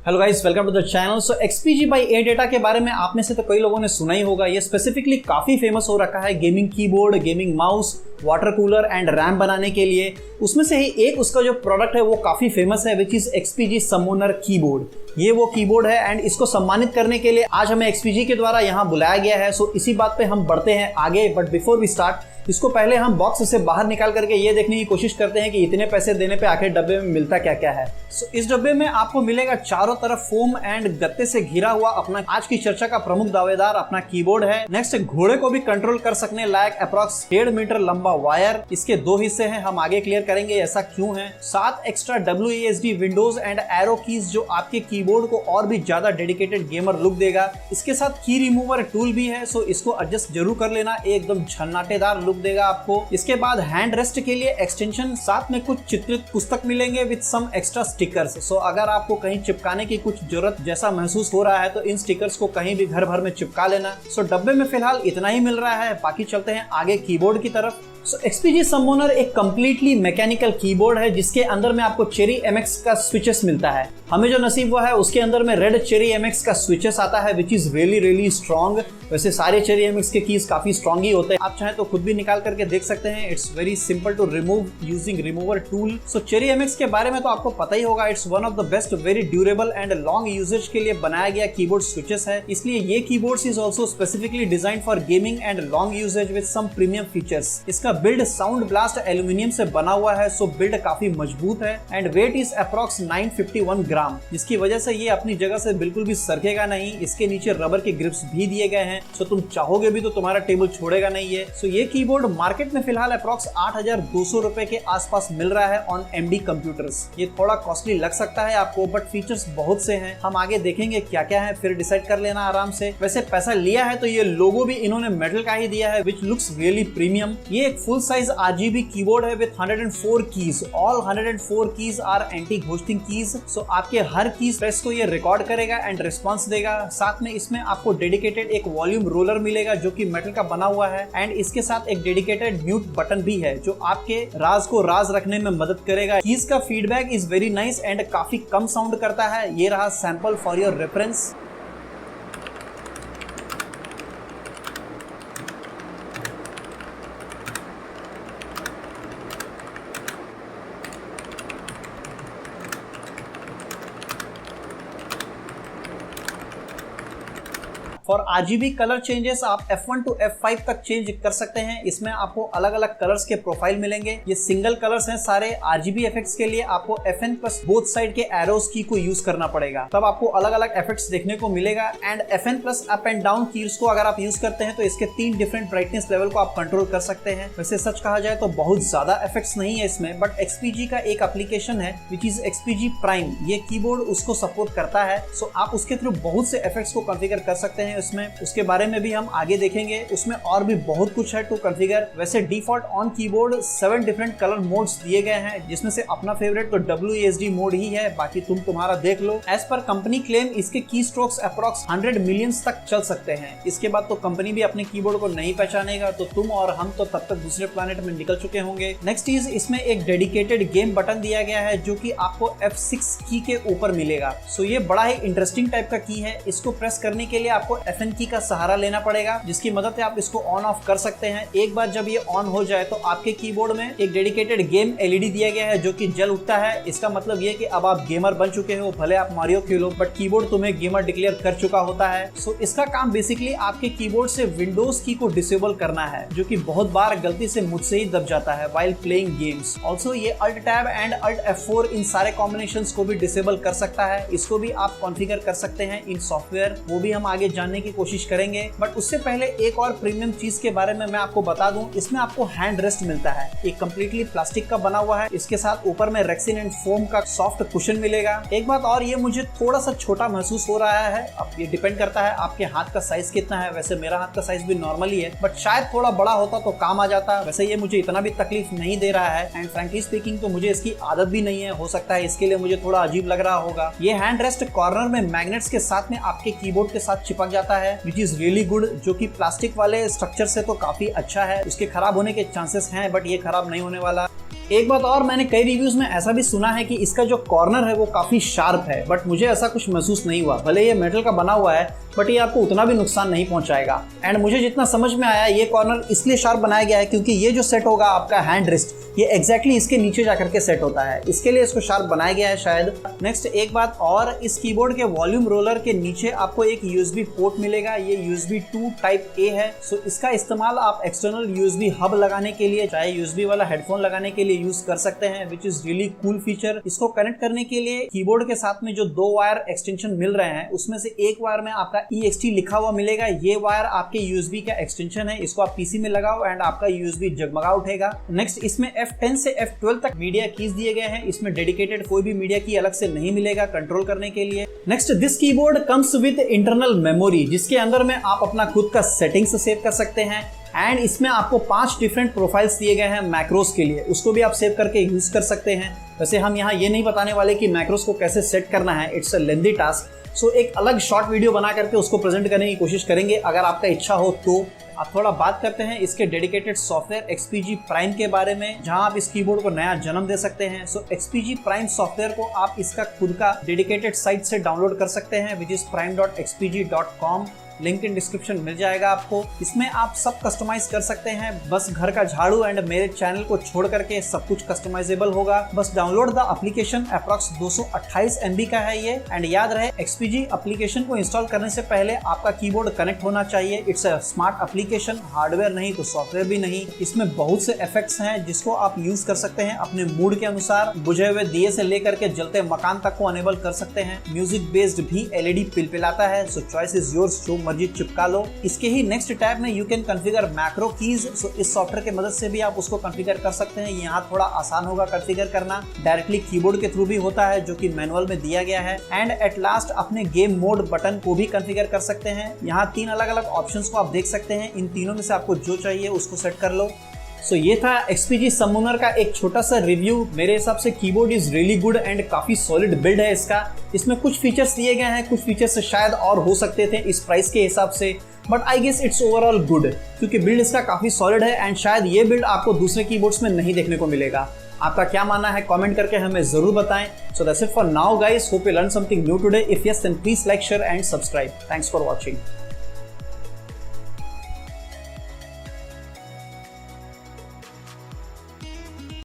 Hello guys, welcome to the channel. So XPG by ADATA के बारे में आप में से तो कई लोगों ने सुना ही होगा। ये स्पेसिफिकली काफी फेमस हो रखा है gaming keyboard, gaming mouse, water cooler and RAM बनाने के लिए। उसमें से ही एक उसका जो प्रोडक्ट है वो काफी फेमस है, विच इज XPG समोनर कीबोर्ड। ये वो कीबोर्ड है एंड इसको सम्मानित करने के लिए आज हमें XPG के द्वारा यहाँ बुलाया गया है। सो इसी बात पे हम बढ़ते हैं आगे, बट बिफोर वी स्टार्ट इसको पहले हम बॉक्स से बाहर निकाल करके ये देखने की कोशिश करते हैं कि इतने पैसे देने पे आखिर डब्बे में मिलता क्या क्या है। सो इस डब्बे में आपको मिलेगा चारों तरफ फोम एंड गत्ते से घिरा हुआ अपना आज की चर्चा का प्रमुख दावेदार अपना कीबोर्ड है। नेक्स्ट, घोड़े को भी कंट्रोल कर सकने लायक अप्रॉक्स 1.5 मीटर लंबा वायर। इसके 2 हिस्से हैं, हम आगे क्लियर करेंगे ऐसा क्यों है। 7 extra WASD Windows and arrow keys जो आपके कीबोर्ड को और भी ज्यादा डेडिकेटेड गेमर लुक देगा। इसके साथ की रिमूवर टूल भी है, सो इसको एडजस्ट जरूर कर लेना, एकदम झन्नाटेदार लुक देगा आपको। इसके बाद हैंड रेस्ट के लिए एक्सटेंशन, साथ में कुछ चित्रित पुस्तक मिलेंगे विद सम एक्स्ट्रा स्टिकर्स। सो अगर आपको कहीं चिपकाने की कुछ जरूरत जैसा महसूस हो रहा है तो इन स्टिकर्स को कहीं भी घर भर में चिपका लेना। सो डब्बे में फिलहाल इतना ही मिल रहा है, बाकी चलते हैं आगे कीबोर्ड की तरफ। सो XPG समोनर एक कंप्लीटली मैकेनिकल कीबोर्ड है जिसके अंदर में आपको चेरी MX का स्विचेस मिलता है। हमें जो नसीब हुआ है उसके अंदर में रेड चेरी MX का स्विचेस आता है विच इज रियली स्ट्रॉन्ग। वैसे सारे चेरी MX के कीज काफी स्ट्रॉन्ग ही होते हैं, आप चाहे तो खुद भी निकाल करके देख सकते हैं। It's very simple to remove using remover tool. So cherry MX के बारे में तो आपको पता ही होगा, it's one of the best very durable and long usage के लिए बनाया गया कीबोर्ड स्विचेस है। इसलिए ये keyboard is also specifically design for gaming and long usage with some premium features. इसका बिल्ड साउंड ब्लास्ट एल्यूमिनियम से बना हुआ है, सो बिल्ड काफी मजबूत है एंड वेट इज अप्रॉक्स 951 ग्राम, जिसकी वजह से ये अपनी जगह से बिल्कुल भी सरकेगा नहीं। इसके नीचे रबर के ग्रिप्स भी दिए गए हैं, सो तुम चाहोगे भी तो तुम्हारा टेबल छोड़ेगा नहीं है। सो ये कीबोर्ड मार्केट में फिलहाल अप्रॉक्स 8,200 रुपए के आसपास मिल रहा है ऑन MD कंप्यूटर्स। ये थोड़ा कॉस्टली लग सकता है आपको, बट फीचर्स बहुत से हैं, हम आगे देखेंगे क्या क्या है, फिर डिसाइड कर लेना आराम से। वैसे पैसा लिया है तो ये लोगो भी इन्होंने मेटल का ही दिया है विच लुक्स रियली प्रीमियम। ये एक फुल साइज RGB कीबोर्ड है with 104 keys. All 104 keys are anti ghosting keys. So आपके हर कीज प्रेस को ये रिकॉर्ड करेगा एंड रिस्पॉन्स देगा। साथ में इसमें आपको डेडिकेटेड एक वॉल्यूम रोलर मिलेगा जो कि मेटल का बना हुआ है एंड इसके साथ एक डेडिकेटेड म्यूट बटन भी है जो आपके राज को राज रखने में मदद करेगा। कीज का feedback is very nice and काफी कम साउंड करता है। ये रहा sample for your reference. For RGB colour changes आप F1 to F5 तक चेंज कर सकते हैं। इसमें आपको अलग अलग कलर्स के प्रोफाइल मिलेंगे। ये सिंगल कलर्स हैं सारे। RGB इफेक्ट्स के लिए आपको FN प्लस बोथ साइड के एरोस की को यूज करना पड़ेगा, तब आपको अलग अलग इफेक्ट्स देखने को मिलेगा। And FN plus up and down keys को अगर आप यूज करते हैं तो इसके 3 डिफरेंट ब्राइटनेस लेवल को आप कंट्रोल कर सकते हैं। वैसे सच कहा जाए तो बहुत ज्यादा इफेक्ट्स नहीं है इसमें, बट XPG का एक एप्लीकेशन है विच इज XPG प्राइम। ये कीबोर्ड उसको सपोर्ट करता है, सो आप उसके थ्रू बहुत से इफेक्ट्स को कॉन्फ़िगर कर सकते हैं उसमें। उसके बारे में भी हम आगे देखेंगे। उसमें और भी बहुत कुछ है टू कॉन्फ़िगर। वैसे default on keyboard 7 different colour modes दिए गए हैं, जिसमें से अपना फेवरेट तो WASD मोड ही है, बाकी तुम तुम्हारा देख लो। एज पर कंपनी क्लेम इसके की स्ट्रोक्स अप्रॉक्स 100 मिलियंस तक चल सकते हैं। इसके बाद तो कंपनी भी अपने कीबोर्ड को नहीं पहचानेगा, तो तुम और हम तो तब तक दूसरे प्लैनेट में निकल चुके होंगे। नेक्स्ट इज इसमें एक डेडिकेटेड गेम बटन दिया गया है जो कि आपको F6 की के ऊपर मिलेगा। सो ये बड़ा ही इंटरेस्टिंग टाइप का की है। इसको प्रेस करने के लिए आपको FN की का सहारा लेना पड़ेगा, जिसकी मदद से आप इसको ऑन ऑफ कर सकते हैं। एक बार जब ये ऑन हो जाए तो आपके कीबोर्ड में एक डेडिकेटेड गेम LED दिया गया है जो कि जल उठता है। इसका मतलब ये कि अब आप गेमर बन चुके हो। भले आप मारियो खेलो, बट कीबोर्ड तुम्हें गेमर डिक्लेयर कर चुका होता है। सो इसका काम बेसिकली आपके कीबोर्ड से विंडोज की को डिसेबल करना है, जो कि बहुत बार गलती से मुझसे ही दब जाता है व्हाइल प्लेइंग गेम्स। ऑल्सो ये Alt Tab and Alt F4 इन सारे कॉम्बिनेशंस को भी डिसेबल कर सकता है। इसको भी आप कॉन्फ़िगर कर सकते हैं इन सॉफ्टवेयर, वो भी हम आगे जानने की कोशिश करेंगे। बट उससे पहले एक और प्रीमियम चीज के बारे में मैं आपको बता दूं। इसमें आपको हैंड रेस्ट मिलता है, एक कंप्लीटली प्लास्टिक का बना हुआ है। इसके साथ ऊपर में रेक्सिन एंड फोम का सॉफ्ट कुशन मिलेगा। एक बात और, ये मुझे थोड़ा सा छोटा महसूस हो रहा है। अब ये डिपेंड करता है आपके हाथ का साइज कितना है। वैसे मेरा हाथ का साइज भी नॉर्मल ही है, बट शायद थोड़ा बड़ा होता तो काम आ जाता। वैसे ये मुझे इतना भी तकलीफ नहीं दे रहा है एंड फ्रैंकली स्पीकिंग तो मुझे इसकी आदत भी नहीं है। हो सकता है इसके लिए मुझे थोड़ा अजीब लग रहा होगा। ये हैंड रेस्ट कॉर्नर में मैग्नेट्स के साथ में आपके कीबोर्ड के साथ चिपक जाता है विच इज रियली गुड, जो कि प्लास्टिक वाले स्ट्रक्चर से तो काफी अच्छा है। उसके खराब होने के चांसेस हैं, बट ये खराब नहीं होने वाला। एक बात और, मैंने कई रिव्यूज में ऐसा भी सुना है कि इसका जो कॉर्नर है वो काफी शार्प है, बट मुझे ऐसा कुछ महसूस नहीं हुआ। भले ये मेटल का बना हुआ है बट ये आपको उतना भी नुकसान नहीं पहुंचाएगा। एंड मुझे जितना समझ में आया, ये कॉर्नर इसलिए शार्प बनाया गया है क्योंकि ये जो सेट होगा आपका हैंड रिस्ट, ये एग्जैक्टली इसके नीचे जाकर के सेट होता है, इसके लिए इसको शार्प बनाया गया है शायद। नेक्स्ट एक बात और, इस कीबोर्ड के वॉल्यूम रोलर के नीचे आपको एक USB पोर्ट मिलेगा। ये USB 2 टाइप A है। सो इसका इस्तेमाल आप एक्सटर्नल USB हब लगाने के लिए, चाहे USB वाला हेडफोन लगाने के लिए यूज कर सकते हैं, which is really cool feature. इसको कनेक्ट करने के लिए कीबोर्ड के साथ में जो 2 वायर एक्सटेंशन मिल रहे हैं, उसमें से एक वायर में आपका EXT लिखा हुआ मिलेगा। ये वायर आपके USB का एक्सटेंशन है, इसको आप PC में लगाओ एंड आपका USB जगमगा उठेगा। नेक्स्ट इसमें F10 से F12 तक मीडिया कीज दिए गए हैं। इसमें डेडिकेटेड कोई भी मीडिया की अलग से नहीं मिलेगा कंट्रोल करने के लिए। Next, this keyboard comes with internal memory, जिसके अंदर में आप अपना खुद का सेटिंग्स सेव कर सकते हैं। एंड इसमें आपको 5 डिफरेंट प्रोफाइल्स दिए गए हैं मैक्रोस के लिए, उसको भी आप सेव करके यूज कर सकते हैं। वैसे हम यहाँ ये नहीं बताने वाले कि मैक्रोस को कैसे सेट करना है, इट्स अ लेंथी टास्क। सो एक अलग शॉर्ट वीडियो बना करके उसको प्रेजेंट करने की कोशिश करेंगे अगर आपका इच्छा हो तो। आप थोड़ा बात करते हैं इसके डेडिकेटेड सॉफ्टवेयर XPG प्राइम के बारे में, जहां आप इस कीबोर्ड को नया जन्म दे सकते हैं। सो XPG प्राइम सॉफ्टवेयर को आप इसका खुद का डेडिकेटेड साइट से डाउनलोड कर सकते हैं, which is prime.xpg.com। Link in description मिल जाएगा आपको। इसमें आप सब कस्टमाइज कर सकते हैं, बस घर का झाड़ू एंड मेरे चैनल को छोड़ करके सब कुछ कस्टमाइजेबल होगा। बस download the application, approx 228 MB का है ये। एंड याद रहे, XPG एप्लीकेशन को इंस्टॉल करने से पहले आपका कीबोर्ड कनेक्ट होना चाहिए। It's a smart application, hardware नहीं तो सॉफ्टवेयर भी नहीं। इसमें बहुत से इफेक्ट्स हैं जिसको आप यूज कर सकते हैं अपने मूड के अनुसार। बुझे हुए दिए से लेकर के जलते मकान तक को अनेबल कर सकते हैं। म्यूजिक बेस्ड भी LED पिलपिलाता है। सो चॉइस इज योर्स, जो मर्जी चिपका लो। इसके ही नेक्स्ट टैब में you can configure macro keys. So इस सॉफ्टवेयर की मदद से भी आप उसको कॉन्फ़िगर कर सकते हैं। यहाँ थोड़ा आसान होगा कॉन्फ़िगर करना, डायरेक्टली कीबोर्ड के थ्रू भी होता है जो कि मैनुअल में दिया गया है। एंड एट लास्ट अपने गेम मोड बटन को भी कॉन्फ़िगर कर सकते हैं। यहाँ 3 अलग अलग ऑप्शंस को आप देख सकते हैं, इन तीनों में से आपको जो चाहिए उसको सेट कर लो। सो ये था XPG Summoner का एक छोटा सा रिव्यू। मेरे हिसाब से keyboard is really good and काफी सॉलिड बिल्ड है इसका। इसमें कुछ फीचर्स दिए गए हैं, कुछ फीचर्स शायद और हो सकते थे इस प्राइस के हिसाब से, but I guess it's overall good, क्योंकि बिल्ड इसका काफी सॉलिड है एंड शायद ये बिल्ड आपको दूसरे कीबोर्ड्स में नहीं देखने को मिलेगा। आपका क्या मानना है कमेंट करके हमें जरूर बताएं। So that's it for now guys, hope you learn something new today. If yes then please like, share and subscribe. Thanks for watching.